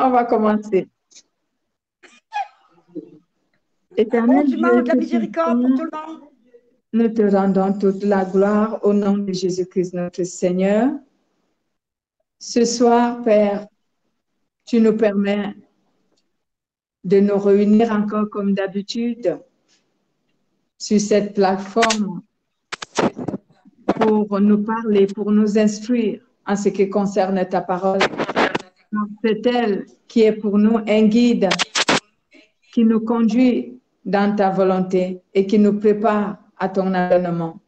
On va commencer. Éternel Tu Dieu, demandes la miséricorde pour tout le monde. nous te rendons toute la gloire au nom de Jésus-Christ, notre Seigneur. Ce soir, Père, tu nous permets de nous réunir encore comme d'habitude sur cette plateforme pour nous parler, pour nous instruire en ce qui concerne ta parole. C'est elle qui est pour nous un guide qui nous conduit dans ta volonté et qui nous prépare à ton avènement.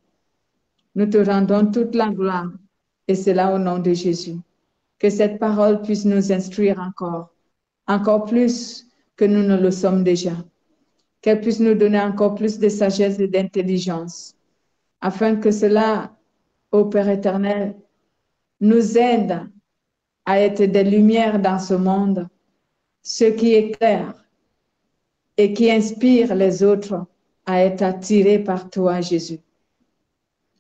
Nous te rendons toute la gloire et c'est là au nom de Jésus. Que cette parole puisse nous instruire encore plus que nous ne le sommes déjà. Qu'elle puisse nous donner encore plus de sagesse et d'intelligence, afin que cela, ô Père éternel, nous aide à être des lumières dans ce monde, ce qui éclaire et qui inspire les autres à être attirés par toi, Jésus.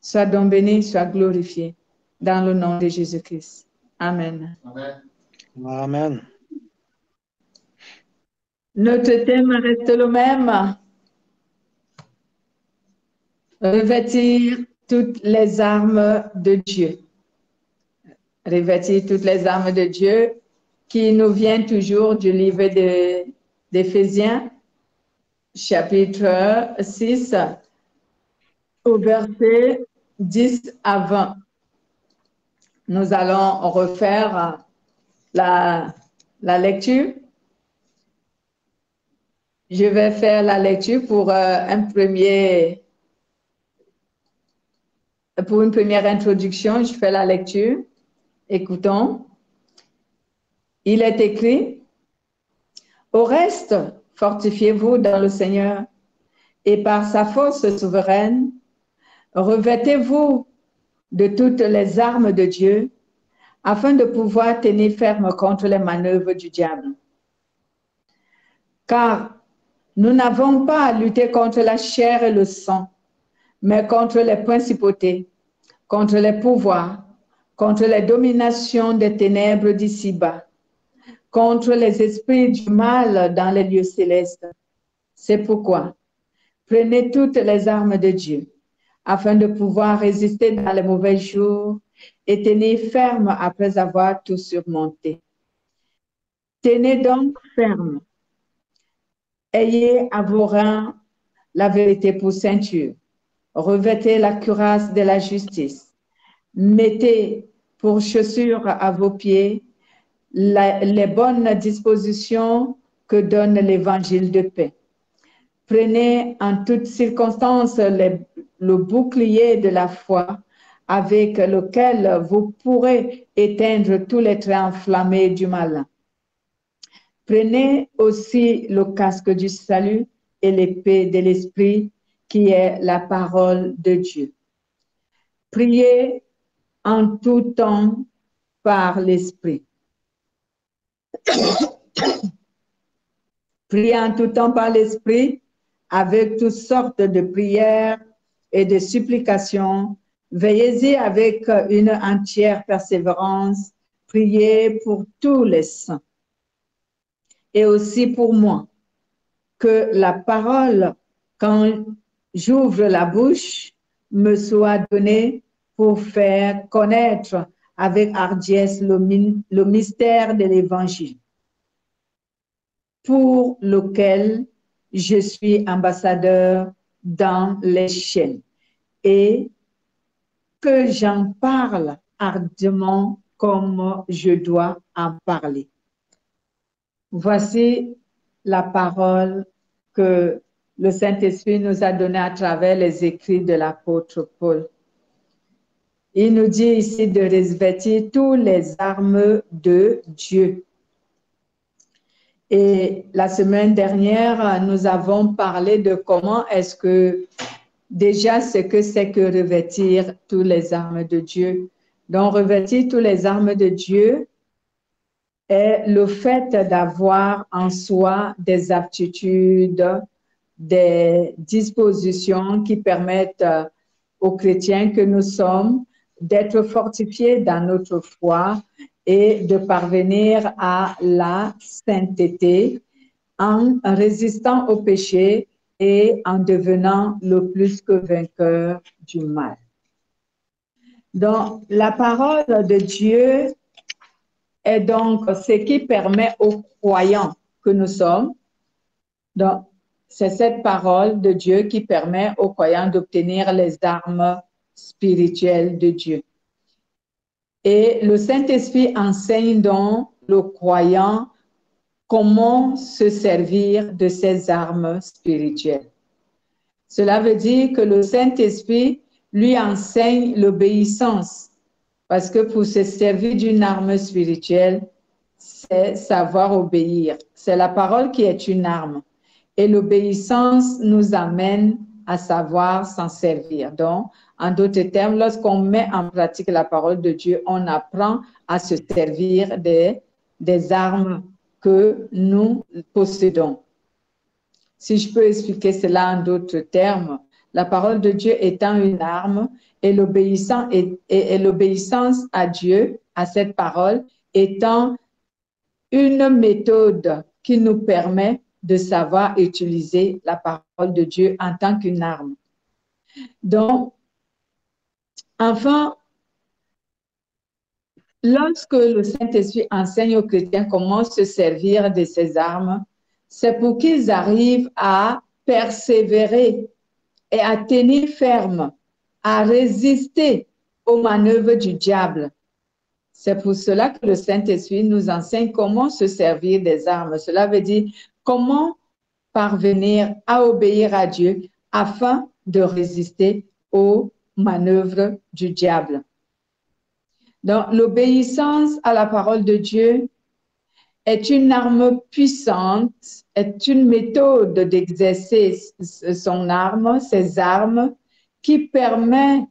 Sois donc béni, sois glorifié, dans le nom de Jésus-Christ. Amen. Amen. Amen. Notre thème reste le même. Revêtir toutes les armes de Dieu. Revêtir toutes les armes de Dieu qui nous vient toujours du livre d'Éphésiens, chapitre 6, au verset 10 à 20. Nous allons refaire la lecture. Je vais faire la lecture pour une première introduction. Je fais la lecture. Écoutons. Il est écrit, « Au reste, fortifiez-vous dans le Seigneur et par sa force souveraine, revêtez-vous de toutes les armes de Dieu afin de pouvoir tenir ferme contre les manœuvres du diable. Car nous n'avons pas à lutter contre la chair et le sang, mais contre les principautés, contre les pouvoirs, contre les dominations des ténèbres d'ici-bas, contre les esprits du mal dans les lieux célestes. C'est pourquoi, prenez toutes les armes de Dieu, afin de pouvoir résister dans les mauvais jours et tenir ferme après avoir tout surmonté. Tenez donc ferme. Ayez à vos reins la vérité pour ceinture. Revêtez la cuirasse de la justice. Mettez pour chaussures à vos pieds les bonnes dispositions que donne l'évangile de paix. Prenez en toutes circonstances le bouclier de la foi avec lequel vous pourrez éteindre tous les traits enflammés du malin. Prenez aussi le casque du salut et l'épée de l'esprit qui est la parole de Dieu. Priez en tout temps par l'esprit. Priez en tout temps par l'esprit avec toutes sortes de prières et de supplications. Veillez-y avec une entière persévérance. Priez pour tous les saints. Et aussi pour moi, que la parole, quand j'ouvre la bouche, me soit donnée pour faire connaître avec hardiesse le mystère de l'Évangile, pour lequel je suis ambassadeur dans les chaînes, et que j'en parle ardemment comme je dois en parler. Voici la parole que le Saint-Esprit nous a donnée à travers les écrits de l'apôtre Paul. Il nous dit ici de revêtir toutes les armes de Dieu. Et la semaine dernière, nous avons parlé de comment est-ce que, déjà, ce que c'est que revêtir toutes les armes de Dieu. Donc, revêtir toutes les armes de Dieu est le fait d'avoir en soi des aptitudes, des dispositions qui permettent aux chrétiens que nous sommes d'être fortifiés dans notre foi et de parvenir à la sainteté en résistant au péché et en devenant le plus que vainqueur du mal. Donc, la parole de Dieu est donc ce qui permet aux croyants que nous sommes. Donc, c'est cette parole de Dieu qui permet aux croyants d'obtenir les armes spirituelles de Dieu. Et le Saint-Esprit enseigne donc le croyant comment se servir de ces armes spirituelles. Cela veut dire que le Saint-Esprit lui enseigne l'obéissance, parce que pour se servir d'une arme spirituelle, c'est savoir obéir. C'est la parole qui est une arme. Et l'obéissance nous amène à savoir s'en servir. Donc, en d'autres termes, lorsqu'on met en pratique la parole de Dieu, on apprend à se servir des armes que nous possédons. Si je peux expliquer cela en d'autres termes, la parole de Dieu étant une arme et l'obéissance à Dieu, à cette parole, étant une méthode qui nous permet de savoir utiliser la parole de Dieu en tant qu'une arme. Donc, enfin, lorsque le Saint-Esprit enseigne aux chrétiens comment se servir de ces armes, c'est pour qu'ils arrivent à persévérer et à tenir ferme, à résister aux manœuvres du diable. C'est pour cela que le Saint-Esprit nous enseigne comment se servir des armes. Cela veut dire comment parvenir à obéir à Dieu afin de résister aux manœuvres du diable. Donc, l'obéissance à la parole de Dieu est une arme puissante, est une méthode d'exercer son arme, ses armes, qui permet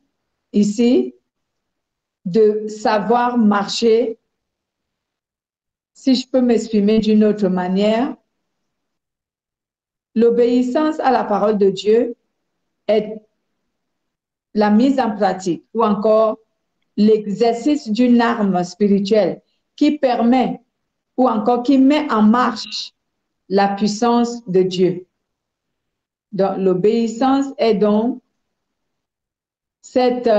ici de savoir marcher. Si je peux m'exprimer d'une autre manière, l'obéissance à la parole de Dieu est la mise en pratique ou encore l'exercice d'une arme spirituelle qui permet ou encore qui met en marche la puissance de Dieu. Donc, l'obéissance est donc cette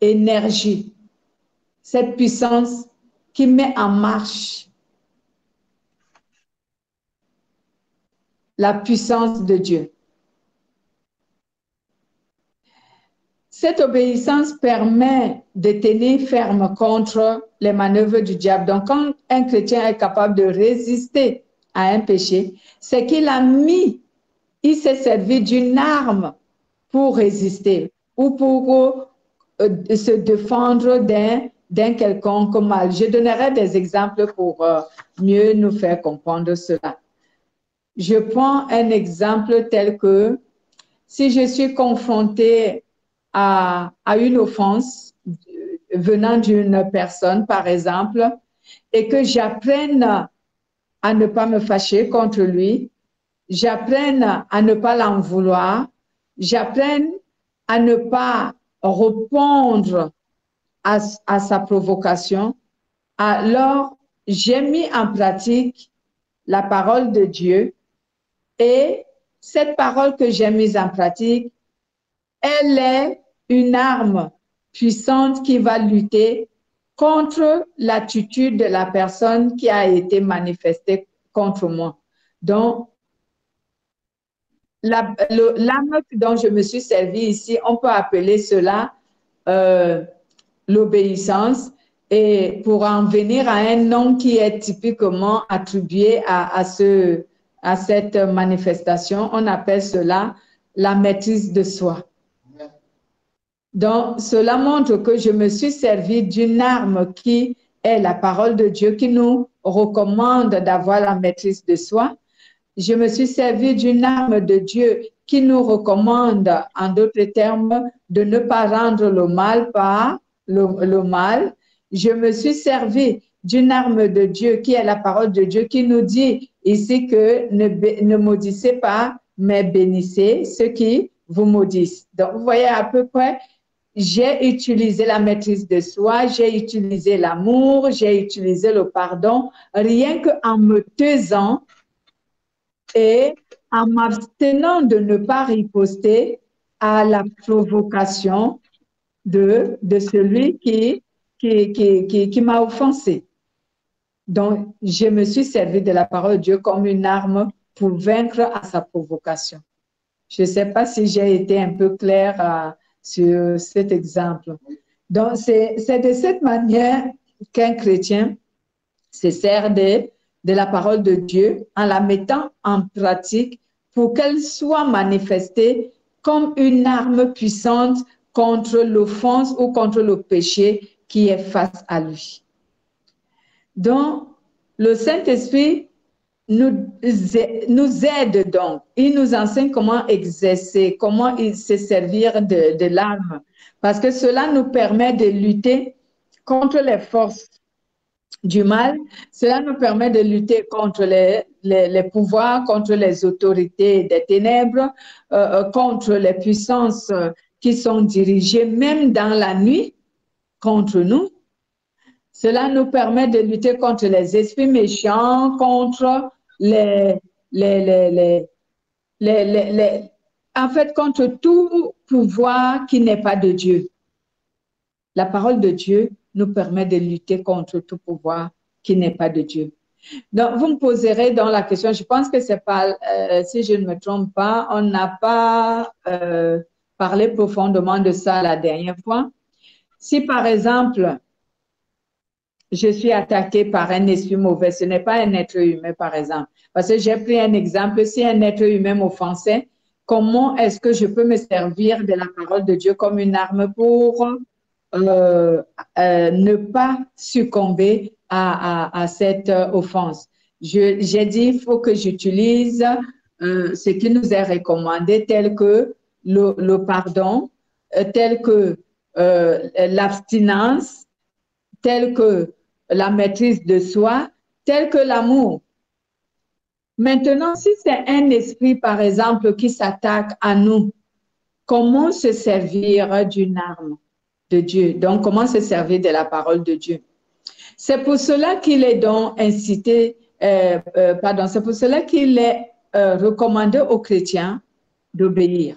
énergie, cette puissance qui met en marche la puissance de Dieu. Cette obéissance permet de tenir ferme contre les manœuvres du diable. Donc, quand un chrétien est capable de résister à un péché, c'est qu'il s'est servi d'une arme pour résister ou pour se défendre d'un quelconque mal. Je donnerai des exemples pour mieux nous faire comprendre cela. Je prends un exemple tel que si je suis confrontée à une offense venant d'une personne, par exemple, et que j'apprenne à ne pas me fâcher contre lui, j'apprenne à ne pas l'en vouloir, j'apprenne à ne pas répondre à sa provocation, alors j'ai mis en pratique la parole de Dieu et cette parole que j'ai mise en pratique, elle est une arme puissante qui va lutter contre l'attitude de la personne qui a été manifestée contre moi. Donc, l'arme dont je me suis servie ici, on peut appeler cela l'obéissance. Et pour en venir à un nom qui est typiquement attribué à cette manifestation, on appelle cela la maîtrise de soi. Donc, cela montre que je me suis servi d'une arme qui est la parole de Dieu, qui nous recommande d'avoir la maîtrise de soi. Je me suis servi d'une arme de Dieu qui nous recommande, en d'autres termes, de ne pas rendre le mal par le mal. Je me suis servi d'une arme de Dieu qui est la parole de Dieu qui nous dit ici que ne maudissez pas, mais bénissez ceux qui vous maudissent. Donc, vous voyez à peu près, j'ai utilisé la maîtrise de soi, j'ai utilisé l'amour, j'ai utilisé le pardon, rien qu'en me taisant et en m'abstenant de ne pas riposter à la provocation de celui qui m'a offensé. Donc, je me suis servi de la parole de Dieu comme une arme pour vaincre à sa provocation. Je ne sais pas si j'ai été un peu claire sur cet exemple. Donc, c'est de cette manière qu'un chrétien se sert de la parole de Dieu en la mettant en pratique pour qu'elle soit manifestée comme une arme puissante contre l'offense ou contre le péché qui est face à lui. Donc, le Saint-Esprit nous aide donc. Il nous enseigne comment exercer, comment se servir de l'arme. Parce que cela nous permet de lutter contre les forces du mal. Cela nous permet de lutter contre les pouvoirs, contre les autorités des ténèbres, contre les puissances qui sont dirigées, même dans la nuit, contre nous. Cela nous permet de lutter contre les esprits méchants, contre en fait, contre tout pouvoir qui n'est pas de Dieu. La parole de Dieu nous permet de lutter contre tout pouvoir qui n'est pas de Dieu. Donc, vous me poserez dans la question, je pense que c'est pas, si je ne me trompe pas, on n'a pas parlé profondément de ça la dernière fois. Si par exemple, je suis attaquée par un esprit mauvais, ce n'est pas un être humain par exemple. Parce que j'ai pris un exemple, si un être humain m'offensait, comment est-ce que je peux me servir de la parole de Dieu comme une arme pour ne pas succomber à cette offense? J'ai dit, il faut que j'utilise ce qui nous est recommandé, tel que le pardon, tel que l'abstinence, tel que la maîtrise de soi, tel que l'amour. Maintenant, si c'est un esprit, par exemple, qui s'attaque à nous, comment se servir d'une arme de Dieu? Donc, comment se servir de la parole de Dieu? C'est pour cela qu'il est donc incité, c'est pour cela qu'il est recommandé aux chrétiens d'obéir.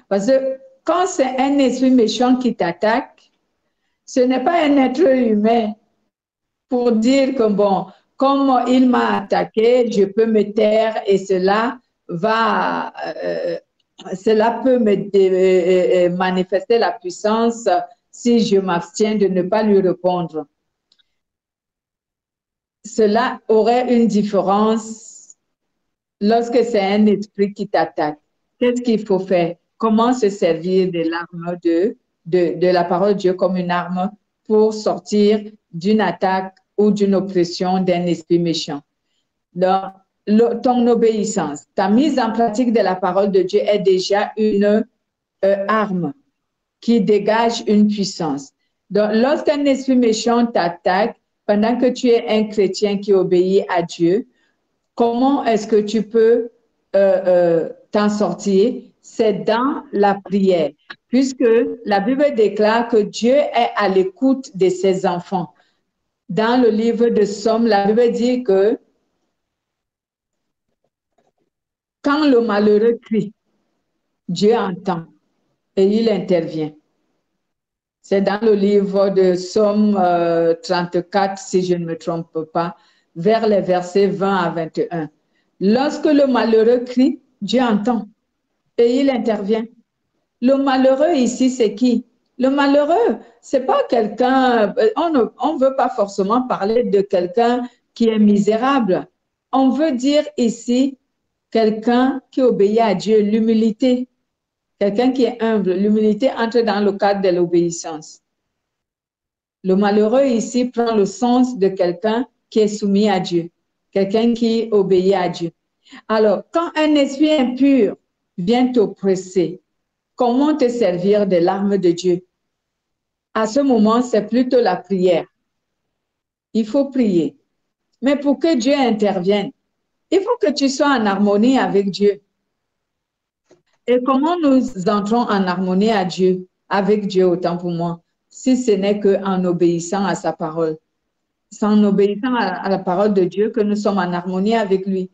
Parce que quand c'est un esprit méchant qui t'attaque, ce n'est pas un être humain pour dire que, bon, comme il m'a attaqué, je peux me taire et cela peut me manifester la puissance si je m'abstiens de ne pas lui répondre. Cela aurait une différence lorsque c'est un esprit qui t'attaque. Qu'est-ce qu'il faut faire? Comment se servir de l'arme de la parole de Dieu comme une arme pour sortir d'une attaque ou d'une oppression d'un esprit méchant? Donc, ton obéissance, ta mise en pratique de la parole de Dieu est déjà une arme qui dégage une puissance. Donc, lorsqu'un esprit méchant t'attaque, pendant que tu es un chrétien qui obéit à Dieu, comment est-ce que tu peux t'en sortir? C'est dans la prière, puisque la Bible déclare que Dieu est à l'écoute de ses enfants. Dans le livre de Somme, la Bible dit que quand le malheureux crie, Dieu entend et il intervient. C'est dans le livre de Somme 34, si je ne me trompe pas, vers les versets 20 à 21. Lorsque le malheureux crie, Dieu entend et il intervient. Le malheureux ici, c'est qui? Le malheureux, c'est pas quelqu'un, on ne veut pas forcément parler de quelqu'un qui est misérable. On veut dire ici quelqu'un qui obéit à Dieu, l'humilité. Quelqu'un qui est humble. L'humilité entre dans le cadre de l'obéissance. Le malheureux ici prend le sens de quelqu'un qui est soumis à Dieu, quelqu'un qui obéit à Dieu. Alors, quand un esprit impur vient t'oppresser, comment te servir de l'arme de Dieu? À ce moment, c'est plutôt la prière. Il faut prier. Mais pour que Dieu intervienne, il faut que tu sois en harmonie avec Dieu. Et comment nous entrons en harmonie à Dieu? avec Dieu, autant pour moi, si ce n'est qu'en obéissant à sa parole. C'est en obéissant à la parole de Dieu que nous sommes en harmonie avec lui.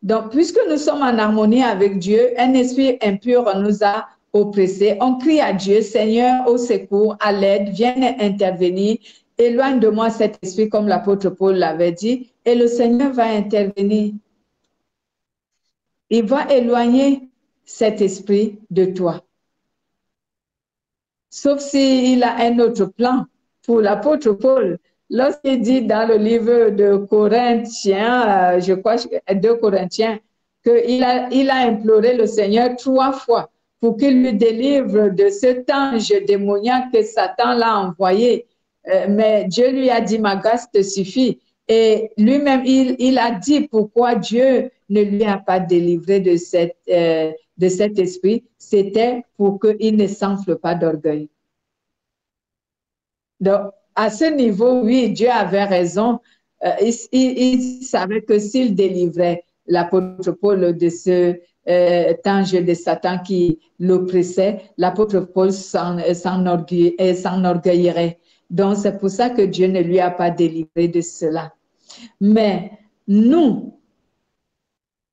Donc, puisque nous sommes en harmonie avec Dieu, un esprit impur nous a oppressés. On crie à Dieu, Seigneur, au secours, à l'aide, viens intervenir. Éloigne de moi cet esprit, comme l'apôtre Paul l'avait dit, et le Seigneur va intervenir. Il va éloigner cet esprit de toi. Sauf s'il a un autre plan pour l'apôtre Paul. Lorsqu'il dit dans le livre de Corinthiens, je crois, 2 Corinthiens, qu'il a imploré le Seigneur 3 fois pour qu'il lui délivre de cet ange démoniaque que Satan l'a envoyé. Mais Dieu lui a dit, ma grâce te suffit. Et lui-même, il a dit pourquoi Dieu ne lui a pas délivré de cet esprit. C'était pour qu'il ne s'enfle pas d'orgueil. Donc, à ce niveau, oui, Dieu avait raison. Il savait que s'il délivrait l'apôtre Paul de ce ange de Satan qui l'oppressait, l'apôtre Paul s'enorgueillerait. Donc, c'est pour ça que Dieu ne lui a pas délivré de cela. Mais nous,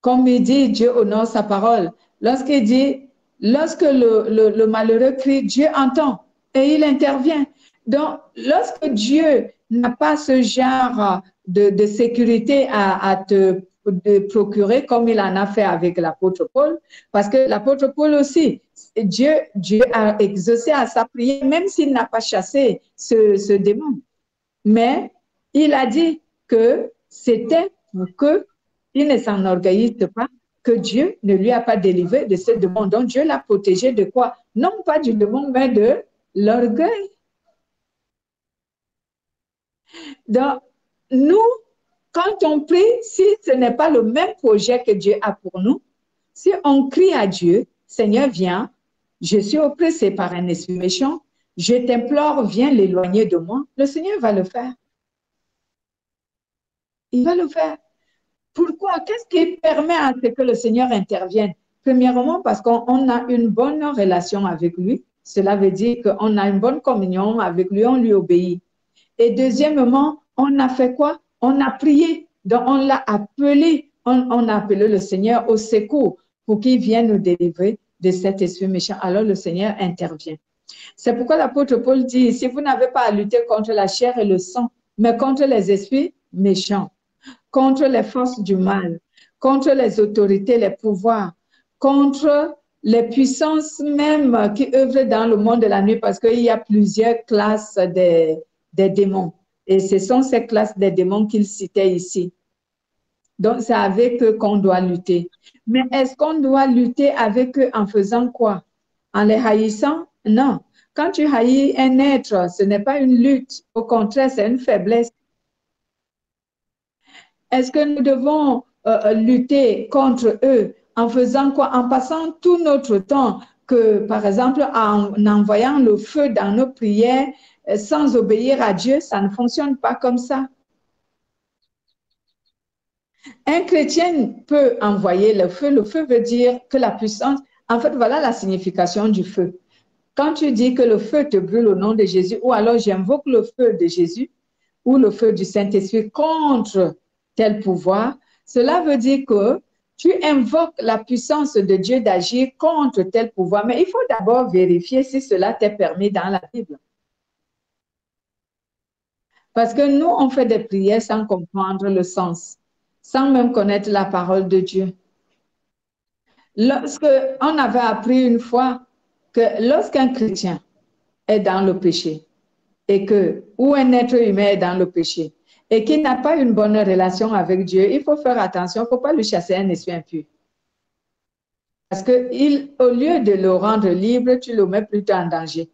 comme il dit, Dieu honore sa parole. Lorsqu'il dit, lorsque le malheureux crie, Dieu entend et il intervient. Donc, lorsque Dieu n'a pas ce genre de sécurité à te procurer comme il en a fait avec l'apôtre Paul, parce que l'apôtre Paul aussi, Dieu a exaucé à sa prière, même s'il n'a pas chassé ce démon. Mais il a dit que c'était pour qu'il ne s'enorgueillisse pas, que Dieu ne lui a pas délivré de ce démon. Donc Dieu l'a protégé de quoi? Non pas du démon, mais de l'orgueil. Donc, nous, quand on prie, si ce n'est pas le même projet que Dieu a pour nous, si on crie à Dieu, Seigneur, viens, je suis oppressé par un esprit méchant, je t'implore, viens l'éloigner de moi, le Seigneur va le faire. Il va le faire. Pourquoi? Qu'est-ce qui permet à ce que le Seigneur intervienne? Premièrement, parce qu'on a une bonne relation avec lui. Cela veut dire qu'on a une bonne communion avec lui, on lui obéit. Et deuxièmement, on a fait quoi? On a prié. Donc, on l'a appelé. On a appelé le Seigneur au secours pour qu'il vienne nous délivrer de cet esprit méchant. Alors, le Seigneur intervient. C'est pourquoi l'apôtre Paul dit, si vous n'avez pas à lutter contre la chair et le sang, mais contre les esprits méchants, contre les forces du mal, contre les autorités, les pouvoirs, contre les puissances même qui œuvrent dans le monde de la nuit, parce qu'il y a plusieurs classes des démons. Et ce sont ces classes des démons qu'il citait ici. Donc, c'est avec eux qu'on doit lutter. Mais est-ce qu'on doit lutter avec eux en faisant quoi? En les haïssant? Non. Quand tu haïs un être, ce n'est pas une lutte. Au contraire, c'est une faiblesse. Est-ce que nous devons lutter contre eux en faisant quoi? En passant tout notre temps que, par exemple, en envoyant le feu dans nos prières sans obéir à Dieu, ça ne fonctionne pas comme ça. Un chrétien peut envoyer le feu. Le feu veut dire que la puissance, en fait, voilà la signification du feu. Quand tu dis que le feu te brûle au nom de Jésus, ou alors j'invoque le feu de Jésus, ou le feu du Saint-Esprit contre tel pouvoir, cela veut dire que tu invoques la puissance de Dieu d'agir contre tel pouvoir. Mais il faut d'abord vérifier si cela t'est permis dans la Bible. Parce que nous, on fait des prières sans comprendre le sens, sans même connaître la parole de Dieu. On avait appris une fois que lorsqu'un chrétien est dans le péché, ou un être humain est dans le péché, et qu'il n'a pas une bonne relation avec Dieu, il faut faire attention, il ne faut pas lui chasser un esprit impur. Parce que au lieu de le rendre libre, tu le mets plutôt en danger.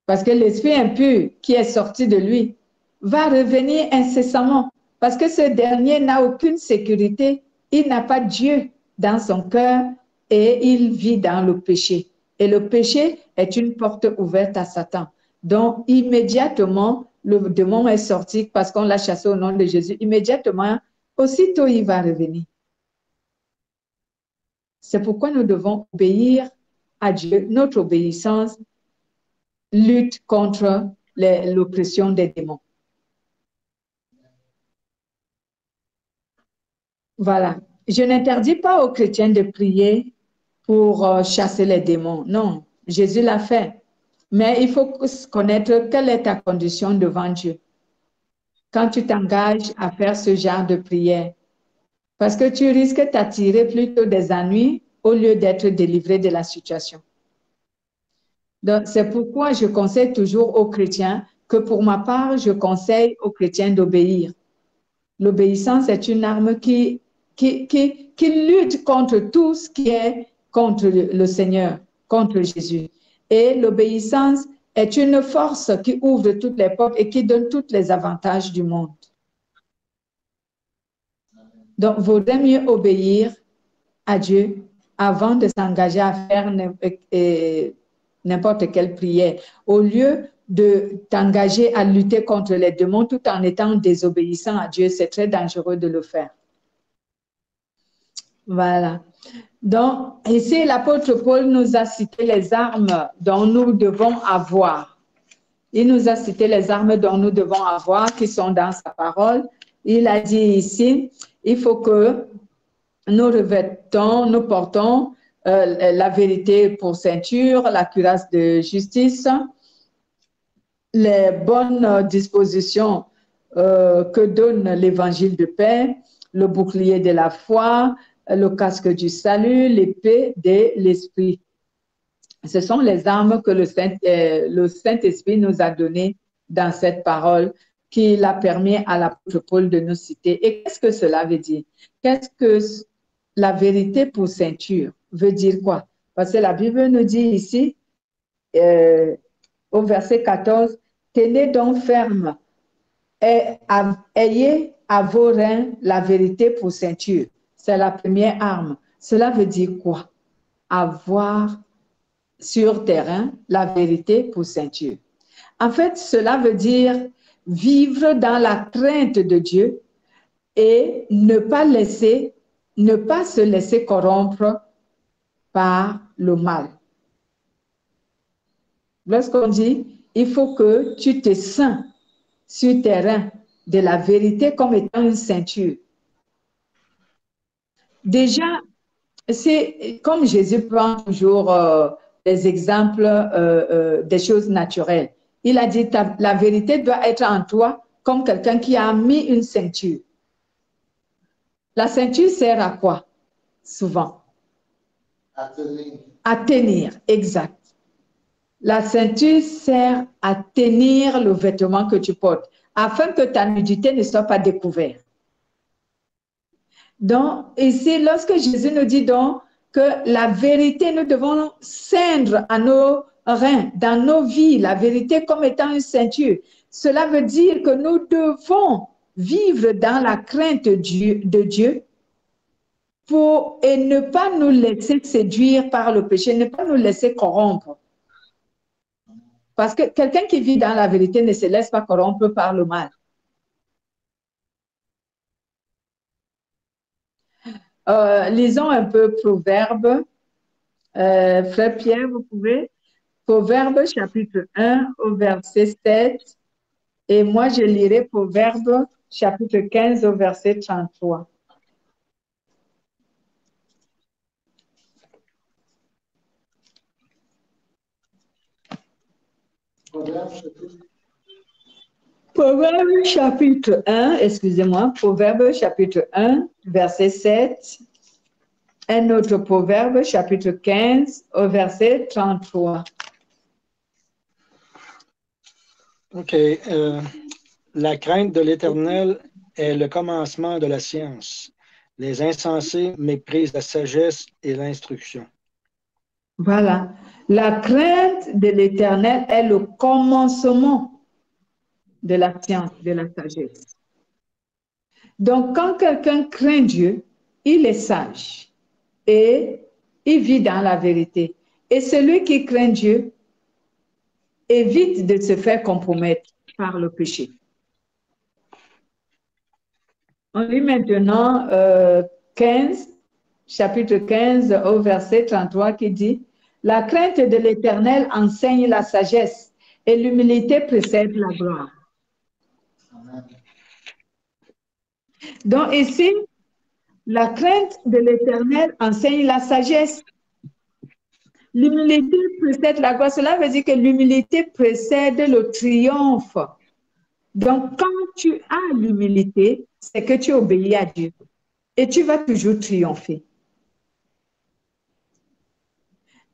Parce que l'esprit impur qui est sorti de lui va revenir incessamment. Parce que ce dernier n'a aucune sécurité. Il n'a pas Dieu dans son cœur et il vit dans le péché. Et le péché est une porte ouverte à Satan. Donc, immédiatement, le démon est sorti parce qu'on l'a chassé au nom de Jésus. Immédiatement, aussitôt, il va revenir. C'est pourquoi nous devons obéir à Dieu, notre obéissance lutte contre l'oppression des démons. Voilà. Je n'interdis pas aux chrétiens de prier pour chasser les démons. Non, Jésus l'a fait. Mais il faut connaître quelle est ta condition devant Dieu quand tu t'engages à faire ce genre de prière. Parce que tu risques d'attirer plutôt des ennuis au lieu d'être délivré de la situation. Donc, c'est pourquoi je conseille toujours aux chrétiens que pour ma part, je conseille aux chrétiens d'obéir. L'obéissance est une arme qui lutte contre tout ce qui est contre le Seigneur, contre Jésus. Et l'obéissance est une force qui ouvre toutes les portes et qui donne tous les avantages du monde. Donc, vaudrait mieux obéir à Dieu avant de s'engager à faire n'importe quelle prière, au lieu de t'engager à lutter contre les démons tout en étant désobéissant à Dieu. C'est très dangereux de le faire. Voilà. Donc, ici, l'apôtre Paul nous a cité les armes dont nous devons avoir. Il nous a cité les armes dont nous devons avoir, qui sont dans sa parole. Il a dit ici, il faut que nous revêtons, nous portons la vérité pour ceinture, la cuirasse de justice, les bonnes dispositions que donne l'évangile de paix, le bouclier de la foi, le casque du salut, l'épée de l'esprit. Ce sont les armes que le Saint-Esprit nous a données dans cette parole qu'il a permis à l'apôtre Paul de nous citer. Et qu'est-ce que cela veut dire? Qu'est-ce que la vérité pour ceinture veut dire quoi? Parce que la Bible nous dit ici, au verset 14, « Tenez donc ferme et ayez à vos reins la vérité pour ceinture. » C'est la première arme. Cela veut dire quoi? Avoir sur terrain la vérité pour ceinture. En fait, cela veut dire vivre dans la crainte de Dieu et ne pas se laisser corrompre par le mal. Lorsqu'on dit, il faut que tu te ceins sur terrain de la vérité comme étant une ceinture. Déjà, c'est comme Jésus prend toujours des exemples des choses naturelles. Il a dit, la vérité doit être en toi comme quelqu'un qui a mis une ceinture. La ceinture sert à quoi? Souvent. À tenir. À tenir, exact. La ceinture sert à tenir le vêtement que tu portes, afin que ta nudité ne soit pas découverte. Donc, ici, lorsque Jésus nous dit donc que la vérité, nous devons ceindre à nos reins, dans nos vies, la vérité comme étant une ceinture, cela veut dire que nous devons vivre dans la crainte de Dieu et ne pas nous laisser séduire par le péché, ne pas nous laisser corrompre. Parce que quelqu'un qui vit dans la vérité ne se laisse pas corrompre par le mal. Lisons un peu Proverbes. Frère Pierre, vous pouvez? Proverbes chapitre 1 au verset 7. Et moi, je lirai Proverbes chapitre 15 au verset 33. Proverbes chapitre 1, excusez-moi, Proverbes chapitre 1, verset 7. Un autre Proverbe chapitre 15 au verset 33. OK. La crainte de l'Éternel est le commencement de la science. Les insensés méprisent la sagesse et l'instruction. Voilà. La crainte de l'Éternel est le commencement de la science, de la sagesse. Donc, quand quelqu'un craint Dieu, il est sage et il vit dans la vérité. Et celui qui craint Dieu évite de se faire compromettre par le péché. On lit maintenant chapitre 15 au verset 33 qui dit « La crainte de l'Éternel enseigne la sagesse et l'humilité précède la gloire. Amen. Donc ici, la crainte de l'Éternel enseigne la sagesse. L'humilité précède la gloire. Cela veut dire que l'humilité précède le triomphe. Donc, quand tu as l'humilité, c'est que tu obéis à Dieu. Et tu vas toujours triompher.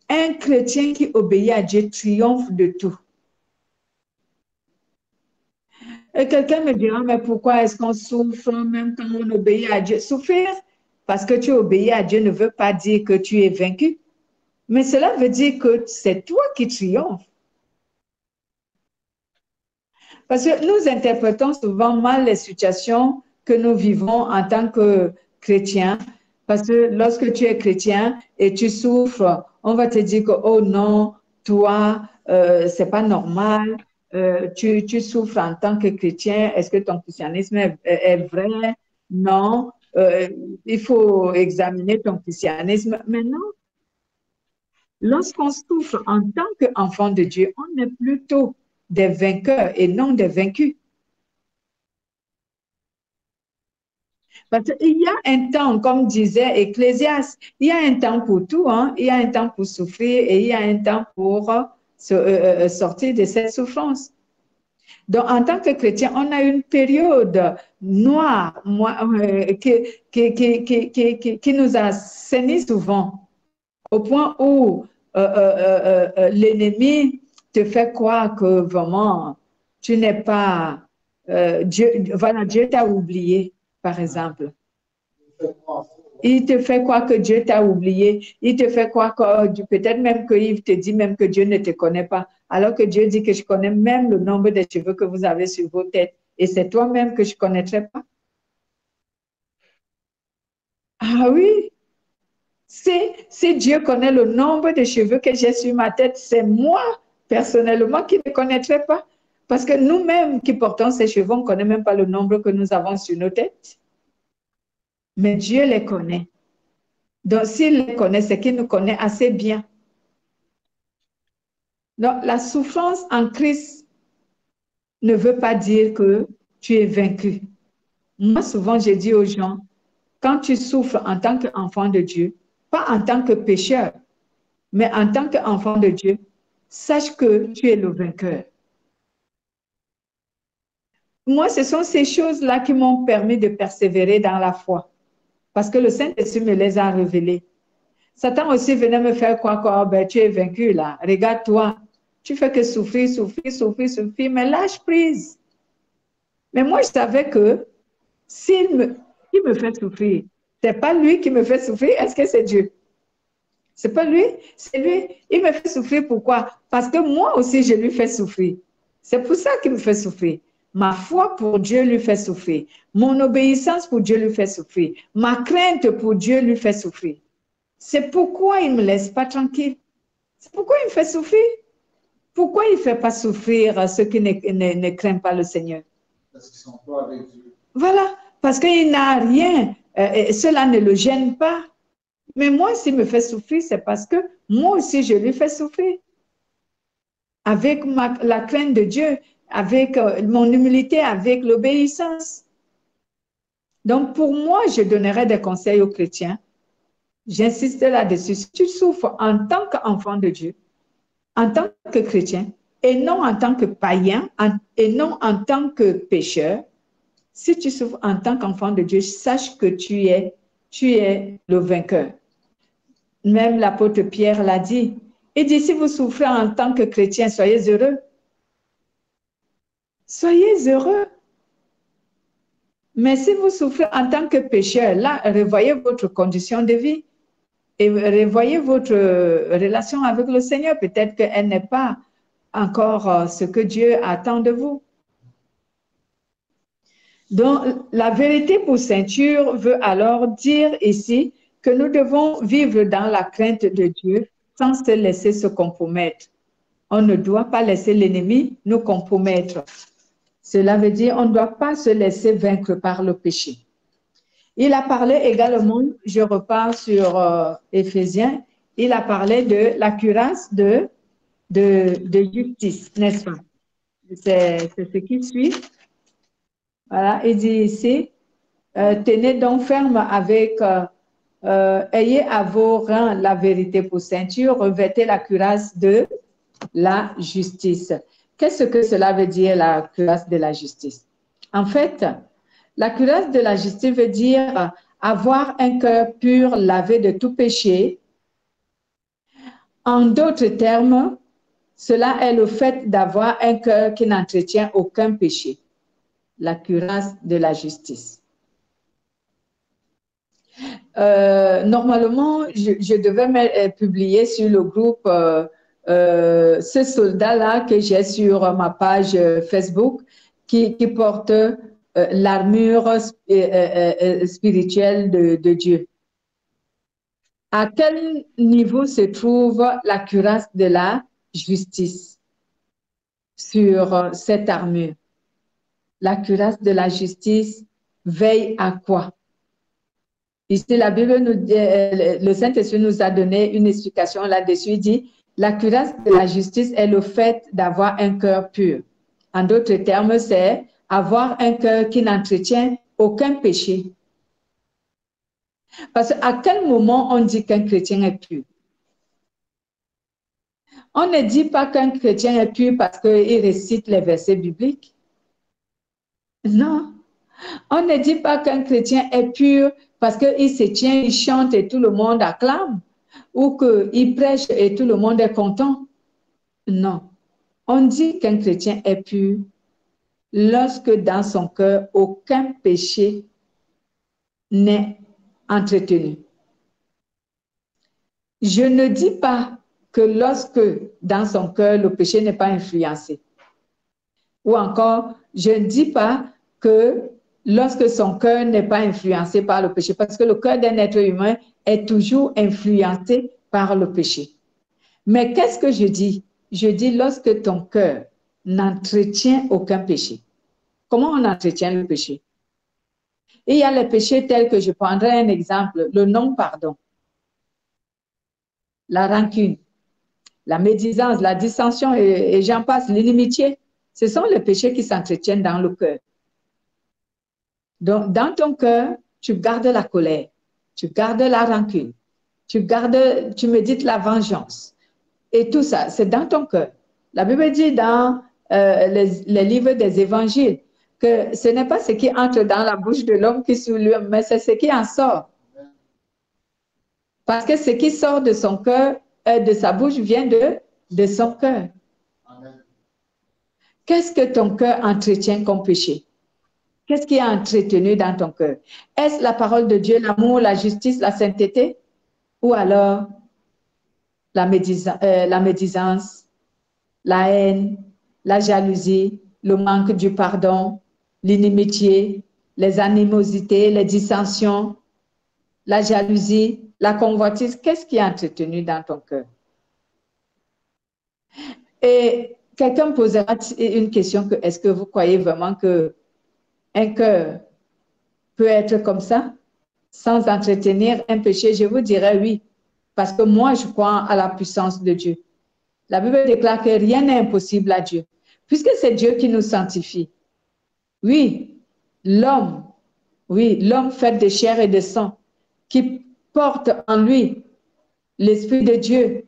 Un chrétien qui obéit à Dieu triomphe de tout. Et quelqu'un me dira, mais pourquoi est-ce qu'on souffre même quand on obéit à Dieu? Souffrir parce que tu obéis à Dieu ne veut pas dire que tu es vaincu. Mais cela veut dire que c'est toi qui triomphes. Parce que nous interprétons souvent mal les situations que nous vivons en tant que chrétiens. Parce que lorsque tu es chrétien et tu souffres, on va te dire que, oh non, toi, c'est pas normal. Tu souffres en tant que chrétien. Est-ce que ton christianisme est vrai? Non. Il faut examiner ton christianisme. Mais non. Lorsqu'on souffre en tant qu'enfant de Dieu, on est plutôt des vainqueurs et non des vaincus. Parce qu'il y a un temps, comme disait Ecclésiaste, il y a un temps pour tout, hein? Il y a un temps pour souffrir et il y a un temps pour sortir de cette souffrance. Donc, en tant que chrétien, on a une période noire qui nous assainit souvent, au point où l'ennemi te fait croire que vraiment, tu n'es pas... Dieu t'a oublié, par exemple. Il te fait croire que Dieu t'a oublié. Il te fait croire que peut-être même qu'il te dit même que Dieu ne te connaît pas. Alors que Dieu dit que je connais même le nombre de cheveux que vous avez sur vos têtes. Et c'est toi-même que je ne connaîtrais pas. Ah oui. Si Dieu connaît le nombre de cheveux que j'ai sur ma tête, c'est moi, personnellement, qui ne connaîtrais pas. Parce que nous-mêmes qui portons ces cheveux, on ne connaît même pas le nombre que nous avons sur nos têtes. Mais Dieu les connaît. Donc, s'il les connaît, c'est qu'il nous connaît assez bien. Donc, la souffrance en Christ ne veut pas dire que tu es vaincu. Moi, souvent, je dis aux gens, quand tu souffres en tant qu'enfant de Dieu, pas en tant que pécheur, mais en tant qu'enfant de Dieu, sache que tu es le vainqueur. Moi, ce sont ces choses-là qui m'ont permis de persévérer dans la foi. Parce que le Saint-Esprit me les a révélées. Satan aussi venait me faire croire que oh, ben, tu es vaincu là. Regarde-toi. Tu fais que souffrir, mais lâche prise. Mais moi, je savais que s'il me fait souffrir, c'est pas lui qui me fait souffrir, est-ce que c'est Dieu? C'est pas lui, c'est lui. Il me fait souffrir pourquoi? Parce que moi aussi, je lui fais souffrir. C'est pour ça qu'il me fait souffrir. Ma foi pour Dieu lui fait souffrir. Mon obéissance pour Dieu lui fait souffrir. Ma crainte pour Dieu lui fait souffrir. C'est pourquoi il ne me laisse pas tranquille. C'est pourquoi il me fait souffrir. Pourquoi il ne fait pas souffrir ceux qui ne craignent pas le Seigneur? Parce qu'ils sont pas avec Dieu. Voilà, parce qu'il n'a rien. Cela ne le gêne pas. Mais moi, s'il me fait souffrir, c'est parce que moi aussi, je lui fais souffrir. Avec la crainte de Dieu, avec mon humilité, avec l'obéissance. Donc, pour moi, je donnerais des conseils aux chrétiens. J'insiste là-dessus. Si tu souffres en tant qu'enfant de Dieu, en tant que chrétien, et non en tant que païen, et non en tant que pécheur, si tu souffres en tant qu'enfant de Dieu, sache que tu es le vainqueur. Même l'apôtre Pierre l'a dit. Il dit, si vous souffrez en tant que chrétien, soyez heureux. Soyez heureux. Mais si vous souffrez en tant que pécheur, là, revoyez votre condition de vie et revoyez votre relation avec le Seigneur. Peut-être qu'elle n'est pas encore ce que Dieu attend de vous. Donc, la vérité pour ceinture veut alors dire ici que nous devons vivre dans la crainte de Dieu sans se laisser se compromettre. On ne doit pas laisser l'ennemi nous compromettre. Cela veut dire qu'on ne doit pas se laisser vaincre par le péché. Il a parlé également, je repars sur Éphésiens, il a parlé de la cuirasse de justice, n'est-ce pas? C'est ce qui suit. Voilà, il dit ici, tenez donc ferme avec, ayez à vos reins la vérité pour ceinture, revêtez la cuirasse de la justice. Qu'est-ce que cela veut dire, la cuirasse de la justice? En fait, la cuirasse de la justice veut dire avoir un cœur pur, lavé de tout péché. En d'autres termes, cela est le fait d'avoir un cœur qui n'entretient aucun péché. La cuirasse de la justice. Normalement, je devais publier sur le groupe ce soldat-là que j'ai sur ma page Facebook qui porte l'armure spirituelle de Dieu. À quel niveau se trouve la cuirasse de la justice sur cette armure? La cuirasse de la justice veille à quoi? Ici, la Bible nous dit, le Saint-Esprit nous a donné une explication là-dessus. Il dit, la cuirasse de la justice est le fait d'avoir un cœur pur. En d'autres termes, c'est avoir un cœur qui n'entretient aucun péché. Parce qu'à quel moment on dit qu'un chrétien est pur? On ne dit pas qu'un chrétien est pur parce qu'il récite les versets bibliques. Non. On ne dit pas qu'un chrétien est pur parce qu'il se tient, il chante et tout le monde acclame, ou qu'il prêche et tout le monde est content. Non. On dit qu'un chrétien est pur lorsque dans son cœur, aucun péché n'est entretenu. Je ne dis pas que lorsque dans son cœur, le péché n'est pas influencé. Ou encore, je ne dis pas que lorsque son cœur n'est pas influencé par le péché, parce que le cœur d'un être humain est toujours influencé par le péché. Mais qu'est-ce que je dis? Je dis lorsque ton cœur n'entretient aucun péché. Comment on entretient le péché? Et il y a les péchés tels que je prendrai un exemple, le non-pardon, la rancune, la médisance, la dissension et j'en passe, l'inimitié. Ce sont les péchés qui s'entretiennent dans le cœur. Donc, dans ton cœur, tu gardes la colère, tu gardes la rancune, tu médites la vengeance. Et tout ça, c'est dans ton cœur. La Bible dit dans les livres des évangiles que ce n'est pas ce qui entre dans la bouche de l'homme qui soulève, mais c'est ce qui en sort. Parce que ce qui sort de son cœur, de sa bouche, vient de son cœur. Qu'est-ce que ton cœur entretient comme péché? Qu'est-ce qui est entretenu dans ton cœur? Est-ce la parole de Dieu, l'amour, la justice, la sainteté? Ou alors la médisance, la haine, la jalousie, le manque du pardon, l'inimitié, les animosités, les dissensions, la jalousie, la convoitise? Qu'est-ce qui est entretenu dans ton cœur? Et quelqu'un me posera une question que est-ce que vous croyez vraiment que un cœur peut être comme ça, sans entretenir un péché? Je vous dirais oui, parce que moi, je crois à la puissance de Dieu. La Bible déclare que rien n'est impossible à Dieu, puisque c'est Dieu qui nous sanctifie. Oui, l'homme fait de chair et de sang, qui porte en lui l'Esprit de Dieu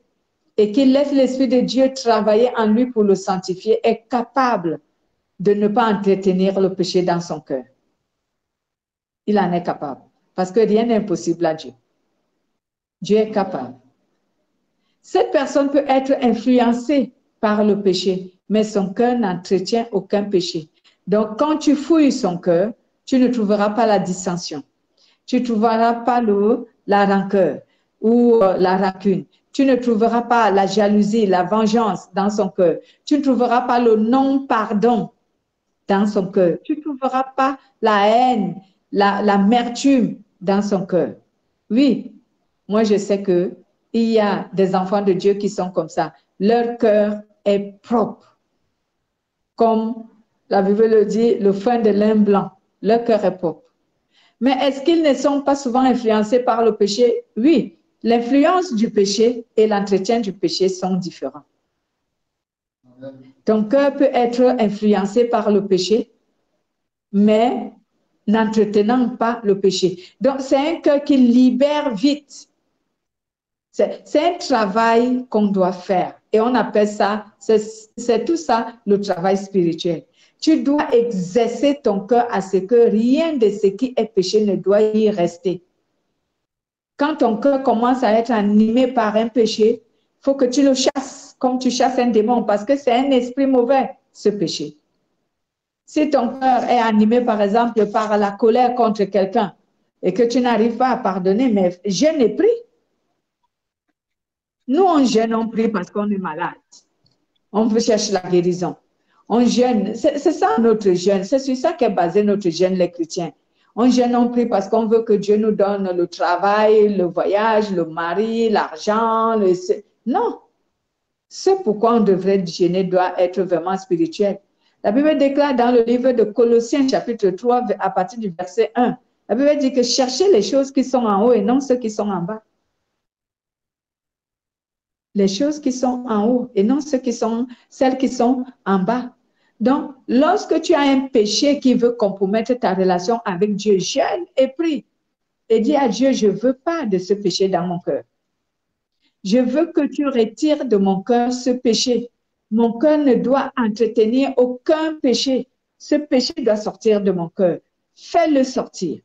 et qui laisse l'Esprit de Dieu travailler en lui pour le sanctifier, est capable de ne pas entretenir le péché dans son cœur. Il en est capable. Parce que rien n'est impossible à Dieu. Dieu est capable. Cette personne peut être influencée par le péché, mais son cœur n'entretient aucun péché. Donc, quand tu fouilles son cœur, tu ne trouveras pas la dissension. Tu ne trouveras pas la rancœur ou la rancune. Tu ne trouveras pas la jalousie, la vengeance dans son cœur. Tu ne trouveras pas le non-pardon dans son cœur. Tu ne trouveras pas la haine, l'amertume dans son cœur. Oui, moi je sais qu'il y a des enfants de Dieu qui sont comme ça. Leur cœur est propre. Comme la Bible le dit, le fin de lin blanc. Leur cœur est propre. Mais est-ce qu'ils ne sont pas souvent influencés par le péché? Oui, L'influence du péché et l'entretien du péché sont différents. Ton cœur peut être influencé par le péché, mais n'entretenant pas le péché. Donc, c'est un cœur qui libère vite. C'est un travail qu'on doit faire. Et on appelle ça, c'est tout ça, le travail spirituel. Tu dois exercer ton cœur à ce que rien de ce qui est péché ne doit y rester. Quand ton cœur commence à être animé par un péché, il faut que tu le chasses comme tu chasses un démon parce que c'est un esprit mauvais, ce péché. Si ton cœur est animé, par exemple, par la colère contre quelqu'un et que tu n'arrives pas à pardonner, mais jeûne et prie. Nous, on jeûne, on prie parce qu'on est malade. On veut chercher la guérison. On jeûne, c'est ça notre jeûne, c'est sur ça qu'est basé notre jeûne, les chrétiens. On jeûne, on prie parce qu'on veut que Dieu nous donne le travail, le voyage, le mari, l'argent. Non. Ce pourquoi on devrait jeûner doit être vraiment spirituel. La Bible déclare dans le livre de Colossiens, chapitre 3, à partir du verset 1, la Bible dit que cherchez les choses qui sont en haut et non ceux qui sont en bas. Les choses qui sont en haut et non celles qui sont en bas. Donc, lorsque tu as un péché qui veut compromettre ta relation avec Dieu, jeûne et prie et dis à Dieu, je ne veux pas de ce péché dans mon cœur. Je veux que tu retires de mon cœur ce péché. Mon cœur ne doit entretenir aucun péché. Ce péché doit sortir de mon cœur. Fais-le sortir.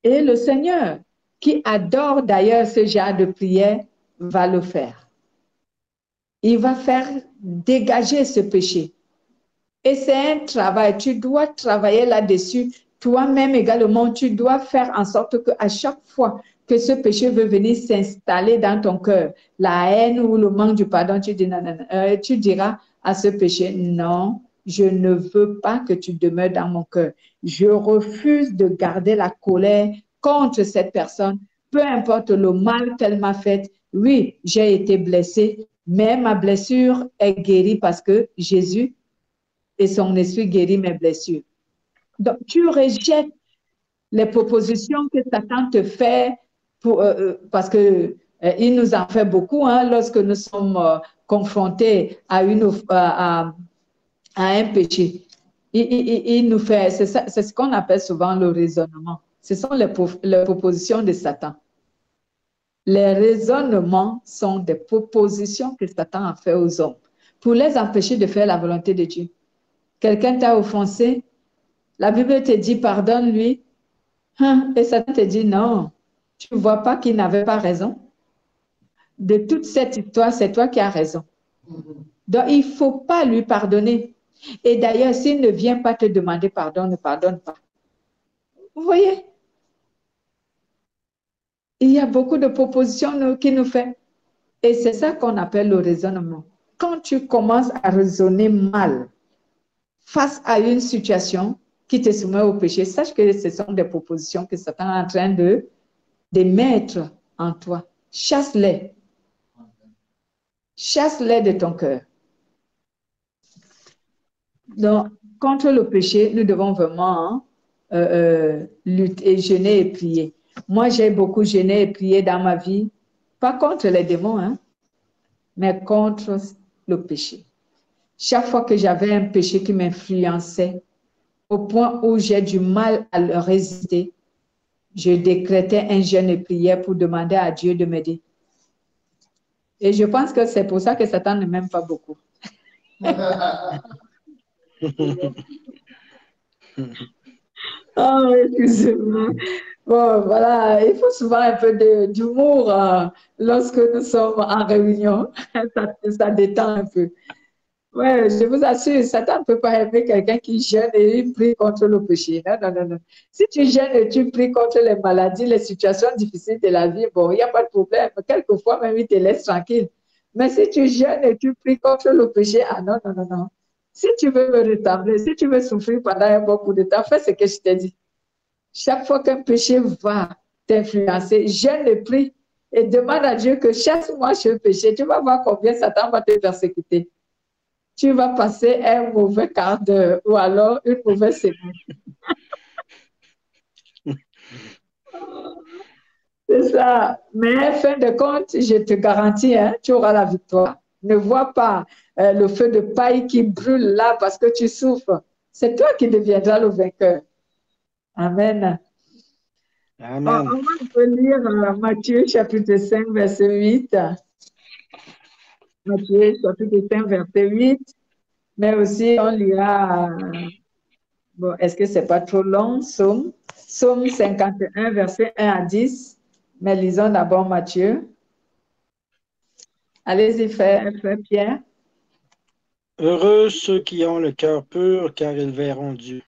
Et le Seigneur, qui adore d'ailleurs ce genre de prière, va le faire. Il va faire dégager ce péché. Et c'est un travail. Tu dois travailler là-dessus. Toi-même également, tu dois faire en sorte qu'à chaque fois que ce péché veut venir s'installer dans ton cœur, la haine ou le manque du pardon, tu diras à ce péché, non, je ne veux pas que tu demeures dans mon cœur. Je refuse de garder la colère contre cette personne, peu importe le mal qu'elle m'a fait. Oui, j'ai été blessée, mais ma blessure est guérie parce que Jésus et son esprit guérit mes blessures. Donc, tu rejettes les propositions que Satan te fait parce que il nous en fait beaucoup lorsque nous sommes confrontés à un péché. Il nous fait, c'est ce qu'on appelle souvent le raisonnement. Ce sont les propositions de Satan. Les raisonnements sont des propositions que Satan a fait aux hommes pour les empêcher de faire la volonté de Dieu. Quelqu'un t'a offensé, la Bible te dit pardonne-lui, et Satan te dit non, tu ne vois pas qu'il n'avait pas raison. De toute cette histoire, c'est toi qui as raison. Donc, il ne faut pas lui pardonner. Et d'ailleurs, s'il ne vient pas te demander pardon, ne pardonne pas. Vous voyez? Il y a beaucoup de propositions qu'il nous fait. Et c'est ça qu'on appelle le raisonnement. Quand tu commences à raisonner mal face à une situation qui te soumet au péché, sache que ce sont des propositions que Satan est en train de mettre en toi. Chasse-les. Chasse-les de ton cœur. Donc, contre le péché, nous devons vraiment lutter, jeûner et prier. Moi, j'ai beaucoup jeûné et prié dans ma vie, pas contre les démons, mais contre le péché. Chaque fois que j'avais un péché qui m'influençait, au point où j'ai du mal à le résister, je décrétais un jeûne et prière pour demander à Dieu de m'aider. Et je pense que c'est pour ça que Satan ne m'aime pas beaucoup. Oh, excusez-moi. Bon, voilà, il faut souvent un peu d'humour lorsque nous sommes en réunion. Ça détend un peu. Ouais, je vous assure, Satan ne peut pas aimer quelqu'un qui jeûne et il prie contre le péché. Non, non, non, non. Si tu jeûnes et tu pries contre les maladies, les situations difficiles de la vie, bon, il n'y a pas de problème. Quelquefois, même, il te laisse tranquille. Mais si tu jeûnes et tu pries contre le péché, ah non, non, non, non. Si tu veux me ressembler, si tu veux souffrir pendant un bon bout de temps, fais ce que je t'ai dit. Chaque fois qu'un péché va t'influencer, jeûne et prie et demande à Dieu que chasse-moi ce péché. Tu vas voir combien Satan va te persécuter. Tu vas passer un mauvais quart d'heure ou alors une mauvaise semaine. C'est ça. Mais fin de compte, je te garantis, hein, tu auras la victoire. Ne vois pas le feu de paille qui brûle là parce que tu souffres. C'est toi qui deviendras le vainqueur. Amen. Amen. On va lire Matthieu chapitre 5, verset 8. Matthieu chapitre 5, verset 8. Mais aussi, on lira, bon, est-ce que c'est pas trop long? Psaume 51, verset 1 à 10. Mais lisons d'abord Matthieu. Allez-y, frère Pierre. Heureux ceux qui ont le cœur pur, car ils verront Dieu.